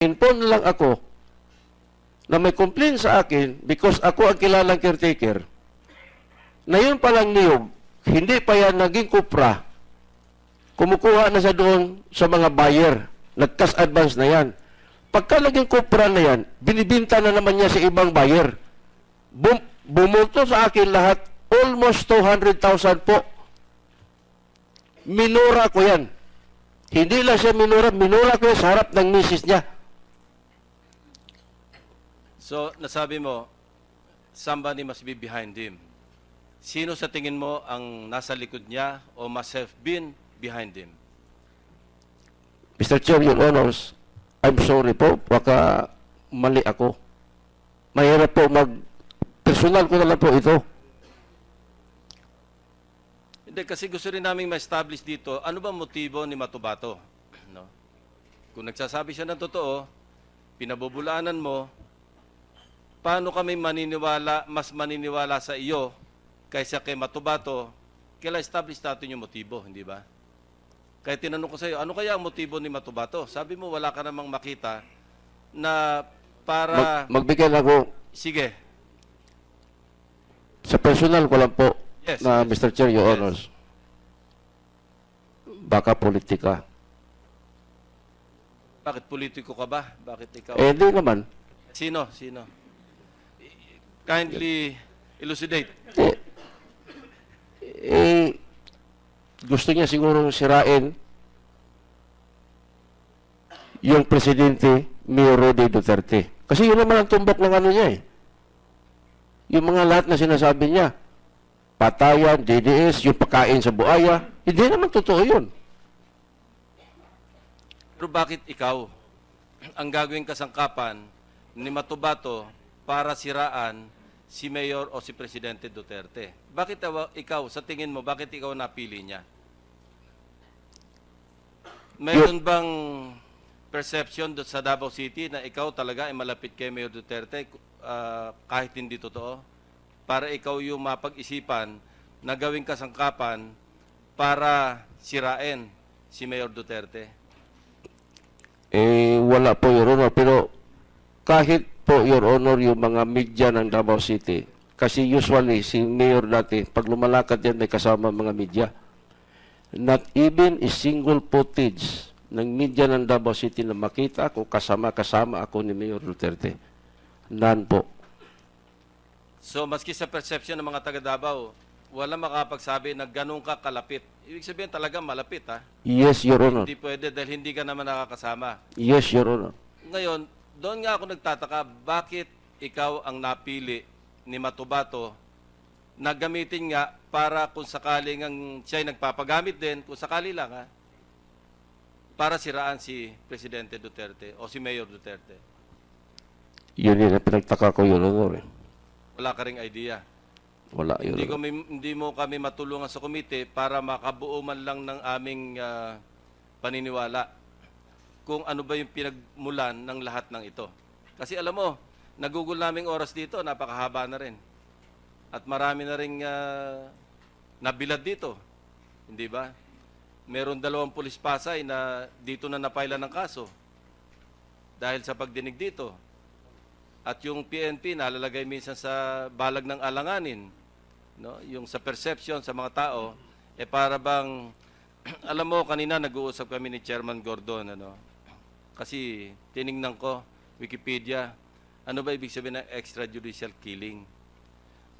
Inform lang ako na may complaint sa akin because ako ang kilalang caretaker. Na yun palang niyog, hindi pa yan naging kupra. Kumukuha na siya doon sa mga buyer. Nag-cash advance na yan. Pagka naging kupra na yan, binibinta na naman niya sa ibang buyer. Bumulto sa akin lahat, almost 200,000 po. Minura ko yan. Hindi lang siya minura ko yan sa harap ng misis niya. So, nasabi mo, somebody must be behind him. Sino sa tingin mo ang nasa likod niya o must have been behind him? Mr. Chair, Your Honors, I'm sorry po, baka mali ako. Mahirap po personal ko na lang po ito. Hindi, kasi gusto rin namin ma-establish dito, ano ba motibo ni Matubato? No? Kung nagsasabi siya ng totoo, pinabubulaanan mo, paano kami mas maniniwala sa iyo kaysa kay Matubato, kailan establish natin yung motibo, hindi ba? Kaya tinanong ko sa iyo, ano kaya ang motibo ni Matubato? Sabi mo, wala ka namang makita na para... Magbigay lang ako. Sige. Sa personal ko lang po, Yes, na yes. Mr. Chair, Your Yes. Honors. Baka politika. Bakit politiko ka ba? Bakit ikaw? Hindi naman. Sino? Kindly elucidate. Gusto niya siguro sirain yung presidente Mayor Rody Duterte. Kasi yun naman ang tumbok ng ano niya eh. Yung mga lahat na sinasabi niya, patayan, DDS, yung pagkain sa buaya, hindi naman totoo yun. Pero bakit ikaw ang gagawing kasangkapan ni Matubato para siraan si Mayor o si Presidente Duterte? Bakit ikaw, sa tingin mo, bakit ikaw napili niya? Mayroon bang perception sa Davao City na ikaw talaga ay malapit kay Mayor Duterte kahit hindi totoo? Para ikaw yung mapag-isipan na gawing kasangkapan para sirain si Mayor Duterte? Wala po, Your Honor. Pero kahit po, Your Honor, yung mga media ng Davao City, kasi usually, si Mayor dati, pag lumalakad yan, may kasama mga media. Not even a single footage ng media ng Davao City na makita ako, kasama ako ni Mayor Duterte. None po. So, maski sa perception ng mga taga Davao, wala makapagsabi na ganun ka kalapit. Ibig sabihin talaga malapit, ha? Yes, Your Honor. Hindi pwede dahil hindi ka naman nakakasama. Yes, Your Honor. Ngayon, doon nga ako nagtataka, bakit ikaw ang napili ni Matubato na gamitin nga para kung sakaling siya'y nagpapagamit din, kung sakali lang, ha? Para siraan si Presidente Duterte o si Mayor Duterte. Yun yun ang pinagtaka ko, Your Honor. Wala ka ring idea. Wala, Your Honor. Hindi mo kami matulungan sa komite para makabuo man lang ng aming paniniwala kung ano ba yung pinagmulan ng lahat ng ito. Kasi alam mo, nagugol naming oras dito, napakahaba na rin. At marami na rin nabilad dito. Hindi ba? Meron 2 pulis Pasay na dito na napaila ng kaso dahil sa pagdinig dito. At yung PNP nalalagay minsan sa balag ng alanganin, no? Yung sa perception sa mga tao, para bang, alam mo, kanina nag-uusap kami ni Chairman Gordon, ano? Kasi tiningnan ko, Wikipedia, ano ba ibig sabihin ng extrajudicial killing?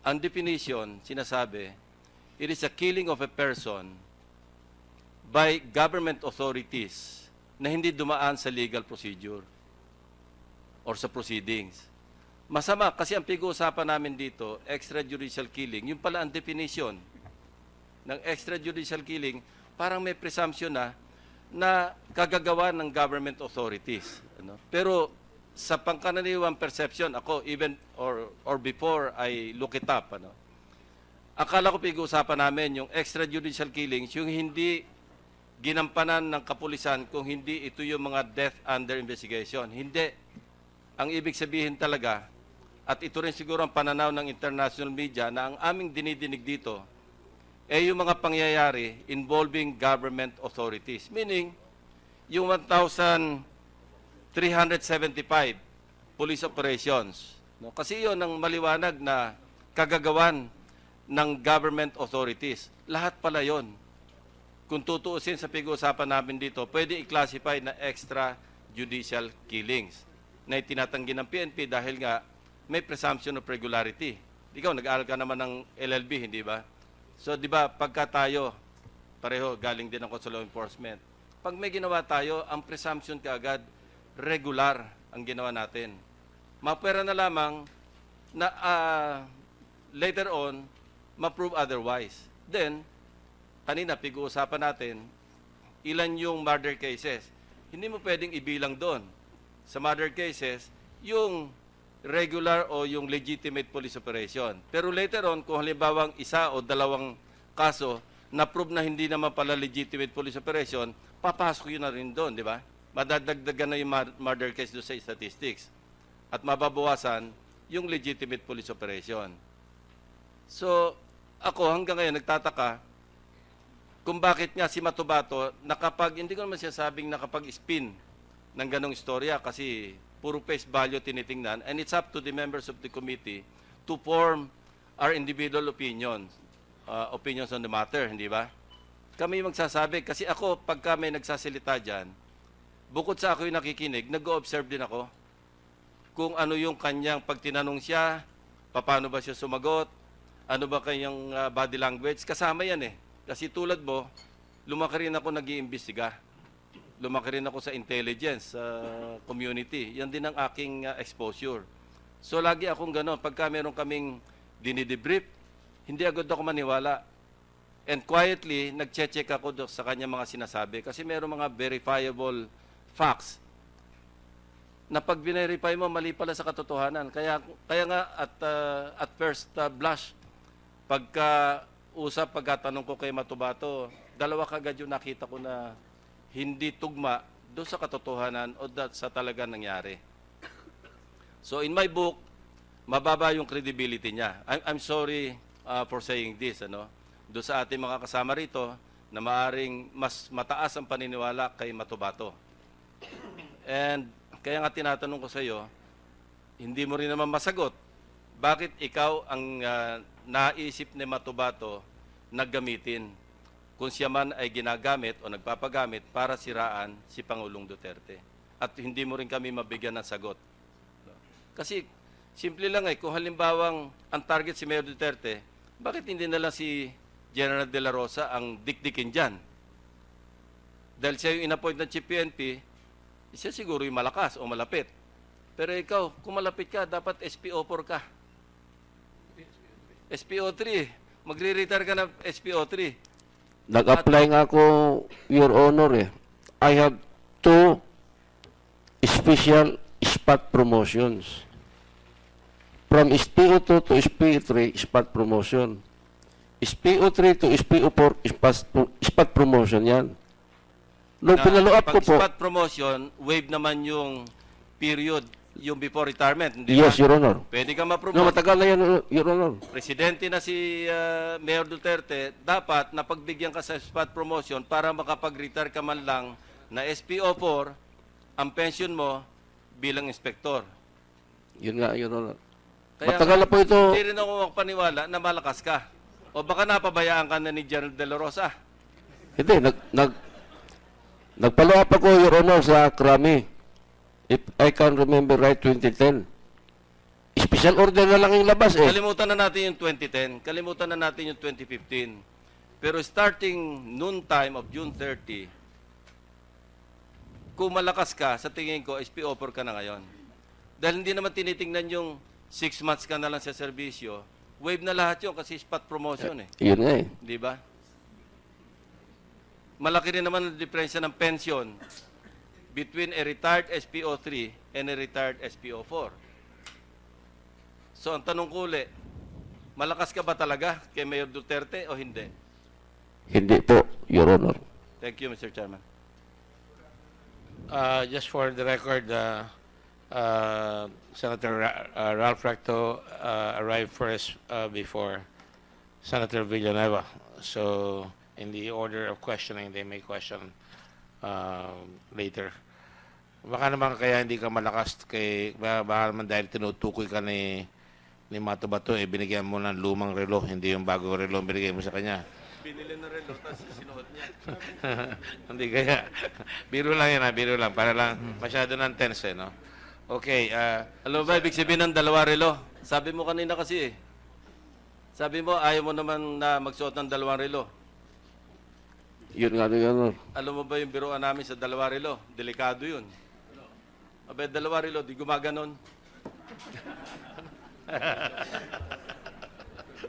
Ang definition, sinasabi, it is a killing of a person by government authorities na hindi dumaan sa legal procedure or sa proceedings. Masama kasi ang pag-uusapan namin dito, extrajudicial killing, yung pala ang definition ng extrajudicial killing, parang may presumption na kagagawa ng government authorities. Ano? Pero sa pangkaraniwang perception, ako even or before I look it up, ano, akala ko pag-uusapan namin yung extrajudicial killings, yung hindi ginampanan ng kapulisan kung hindi ito yung mga death under investigation. Hindi. Ang ibig sabihin talaga, at ito rin siguro ang pananaw ng international media na ang aming dinidinig dito yung mga pangyayari involving government authorities. Meaning, yung 1,000 375 police operations. No? Kasi yun ang maliwanag na kagagawan ng government authorities. Lahat pala yon. Kung tutuusin sa pag-uusapan namin dito, pwede i-classify na extrajudicial killings na itinatanggi ng PNP dahil nga may presumption of regularity. Ikaw, nag-aaral ka naman ng LLB, hindi ba? So, di ba, pagka tayo, pareho, galing din ng Consular Enforcement, pag may ginawa tayo, ang presumption kaagad, regular ang ginawa natin. Mapwera na lamang na later on, ma-prove otherwise. Then, kanina, pag-uusapan natin, ilan yung murder cases. Hindi mo pwedeng ibilang doon. Sa murder cases, yung regular o yung legitimate police operation. Pero later on, kung halimbawang isa o dalawang kaso, na-prove na hindi naman pala legitimate police operation, papasok yun na rin doon, di ba? Madadagdagan na yung murder case doon sa statistics. At mababawasan yung legitimate police operation. So, ako hanggang ngayon nagtataka kung bakit nga si Matubato hindi ko naman sinasabing nakapag-spin ng ganong istorya kasi puro face value tinitingnan, and it's up to the members of the committee to form our individual opinions on the matter, hindi ba? Kami magsasabi, kasi ako, pagka may nagsasalita dyan, bukod sa ako yung nakikinig, nag-o-observe din ako kung ano yung kanyang, pag tinanong siya, paano ba siya sumagot, ano ba kanyang body language, kasama yan eh. Kasi tulad mo, lumaki rin ako nag-iimbestiga. Lumaki rin ako sa intelligence, community. Yan din ang aking exposure. So lagi akong gano'n. Pagka meron kaming dinidebrief, hindi agad ako maniwala. And quietly, nag-check ako sa kanya mga sinasabi. Kasi meron mga verifiable facts na pag verify mo, mali pala sa katotohanan. Kaya nga at first blush, pagkatanong ko kay Matubato, dalawa kagad yung nakita ko na hindi tugma doon sa katotohanan o sa talaga nangyari. So in my book, mababa yung credibility niya. I'm sorry for saying this. Doon sa ating mga kasama rito na maaring mas mataas ang paniniwala kay Matubato. And kaya nga tinatanong ko sa iyo, hindi mo rin naman masagot. Bakit ikaw ang naisip ni Matubato na gamitin kung siya man ay ginagamit o nagpapagamit para siraan si Pangulong Duterte? At hindi mo rin kami mabigyan ng sagot. Kasi simple lang kung halimbawang ang target si Mayor Duterte, bakit hindi na lang si General De La Rosa ang dikdikin dyan? Dahil siya yung in-appoint ng Chief PNP, siya siguro yung malakas o malapit. Pero ikaw, kung malapit ka, dapat SPO4 ka. SPO3. Magre-retire ka na SPO3. Nag-apply nga ako, Your Honor I have 2 special spot promotions. From SPO2 to SPO3, spot promotion. SPO3 to SPO4, spot promotion yan. Nung pinalo up ko po, spot promotion, waive naman yung period, yung before retirement, hindi yes, ba? Your Honor. Pwede ka No, ma-promote. matagal na yan, Your Honor. Presidente na si Mayor Duterte, dapat napagbigyan ka sa spot promotion para makapag-retire ka man lang na SPO4, ang pension mo bilang inspektor. Yun nga, Your Honor. Kaya Matagal na po ito. Hindi rin ako makapaniwala na malakas ka. O baka napabayaan ka na ni General De La Rosa. Hindi, nagpalo up ako, Your Honor, sa Krami. If I can remember right, 2010. Special order na lang yung labas Kalimutan na natin yung 2010. Kalimutan na natin yung 2015. Pero starting noon time of June 30, kung malakas ka, sa tingin ko, SPO4 ka na ngayon. Dahil hindi naman tinitingnan yung 6 months ka na lang sa serbisyo, wave na lahat yun kasi spot promotion Yun nga Di ba? Malaki rin naman ang diferensya ng pension between a retired SPO3 and a retired SPO4. So, ang tanong ko ulit, malakas ka ba talaga kay Mayor Duterte o hindi? Hindi po, Your Honor. Thank you, Mr. Chairman. Just for the record, Senator Ralph Recto arrived first before Senator Villanueva. So, in the order of questioning, they may question later. Baka naman kaya hindi ka malakas baka naman dahil tinutukoy ka ni Mato Bato, binigyan mo ng lumang relo, hindi yung bagong relo binigay mo sa kanya. Binili na relo, tapos sinuot niya. Hindi kaya. Biro lang yan, biro lang. Para lang masyado ng tense, no? Okay, Alam mo ba, ibig sabihin ng dalawa relo? Sabi mo kanina kasi eh. Sabi mo, ayaw mo naman na magsuot ng dalawang relo. Yun nga, Your Honor. Alam mo ba yung biruan namin sa dalawa relo? Delikado yun. Abay, dalawa relo, di gumaganon.